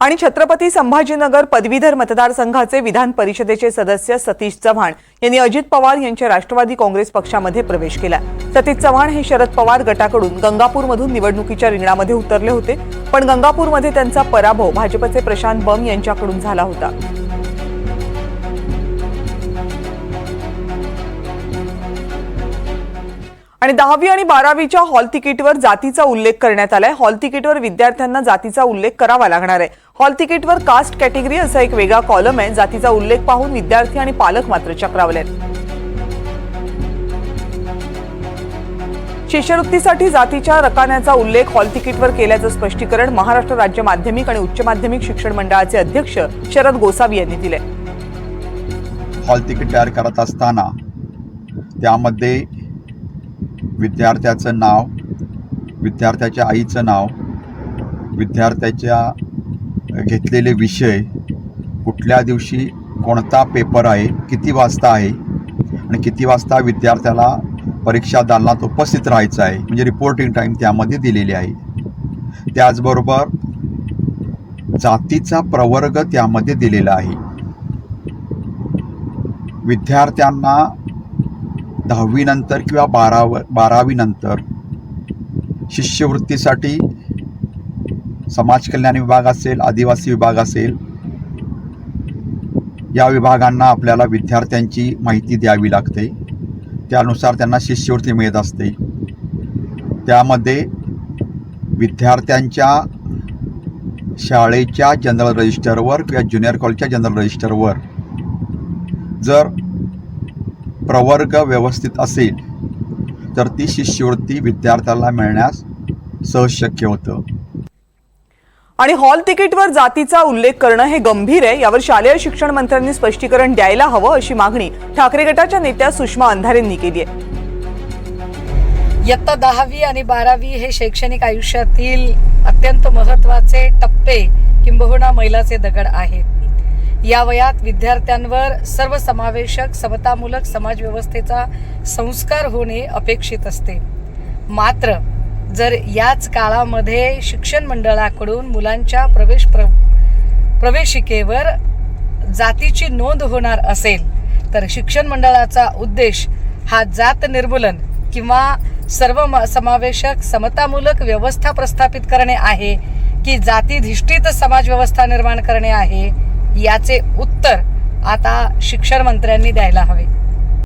आणि छत्रपती संभाजीनगर पदवीधर मतदारसंघाचे विधान परिषदेचे सदस्य सतीश चव्हाण यांनी अजित पवार यांच्या राष्ट्रवादी काँग्रेस पक्षामध्ये प्रवेश केला। सतीश चव्हाण हे शरद पवार गटाकडून गंगापूरमधून निवडणुकीच्या रिंगणामध्ये उतरले होते, पण गंगापूरमध्ये त्यांचा पराभव भाजपचे प्रशांत बंब यांच्याकडून झाला होता। आणि 10वी आणि 12वीच्या हॉल तिकीटवर जातीचा उल्लेख करण्यात आलाय। हॉल तिकीटवर विद्यार्थ्यांना जातीचा उल्लेख करावा लागणार आहे। हॉल तिकीटवर कास्ट कॅटेगरी असा एक वेगळा कॉलम आहे। जातीचा उल्लेख पाहून विद्यार्थी आणि पालक मात्र चक्रावलेत। शिष्यवृत्तीसाठी जातीच्या रकान्याचा उल्लेख हॉल तिकीटवर केल्याचं स्पष्टीकरण महाराष्ट्र राज्य माध्यमिक आणि उच्च माध्यमिक शिक्षण मंडळाचे अध्यक्ष शरद गोसावी यांनी दिले। हॉल तिकीट तयार करत असताना त्यामध्ये विद्यार्थ्याचं नाव, विद्यार्थ्याच्या आईचं नाव, विद्यार्थ्याच्या घेतलेले विषय, कुठल्या दिवशी कोणता पेपर आहे, किती वाजता आहे आणि किती वाजता विद्यार्थ्याला परीक्षा दालनात उपस्थित राहायचं आहे, म्हणजे रिपोर्टिंग टाईम त्यामध्ये दिलेली आहे। त्याचबरोबर जातीचा प्रवर्ग त्यामध्ये दिलेला आहे। विद्यार्थ्यांना 10वी नंतर किंवा 12वी नंतर शिष्यवृत्तीसाठी समाज कल्याण विभाग असेल, आदिवासी विभाग असेल, या विभागांना आपल्याला विद्यार्थ्यांची माहिती द्यावी लागते। त्यानुसार त्यांना शिष्यवृत्ती मिळत असते। त्यामध्ये विद्यार्थ्यांच्या शाळेच्या जनरल रजिस्टरवर किंवा ज्युनियर कॉलेजच्या जनरल रजिस्टरवर जर प्रवर्ग व्यवस्थित असेल तर ती शिष्यवृत्ती विद्यार्थ्याला मिळण्यास सहज शक्य होतं। आणि हॉल तिकीटवर जातीचा उल्लेख करणं हे गंभीर आहे, यावर शालेय शिक्षण मंत्र्यांनी स्पष्टीकरण द्यायला हवं अशी मागणी ठाकरे गटाच्या नेत्या सुषमा अंधारेंनी केली आहे। इयत्ता 10वी आणि 12वी हे शैक्षणिक आयुष्यातील अत्यंत महत्त्वाचे टप्पे किंबहुना मैलाचे दगड आहेत। या वयात विद्यार्थ्यांवर सर्वसमावेशक समतामूलक समाजव्यवस्थेचा संस्कार होणे अपेक्षित असते। मात्र जर याच काळामध्ये शिक्षण मंडळाकडून मुलांच्या प्रवेशिकेवर जातीची नोंद होणार असेल तर शिक्षण मंडळाचा उद्देश हा जात निर्मूलन किंवा सर्व समावेशक समतामूलक व्यवस्था प्रस्थापित करणे आहे की जातीधिष्ठित समाजव्यवस्था निर्माण करणे आहे, याचे उत्तर आता शिक्षण मंत्र्यांनी द्यायला हवे।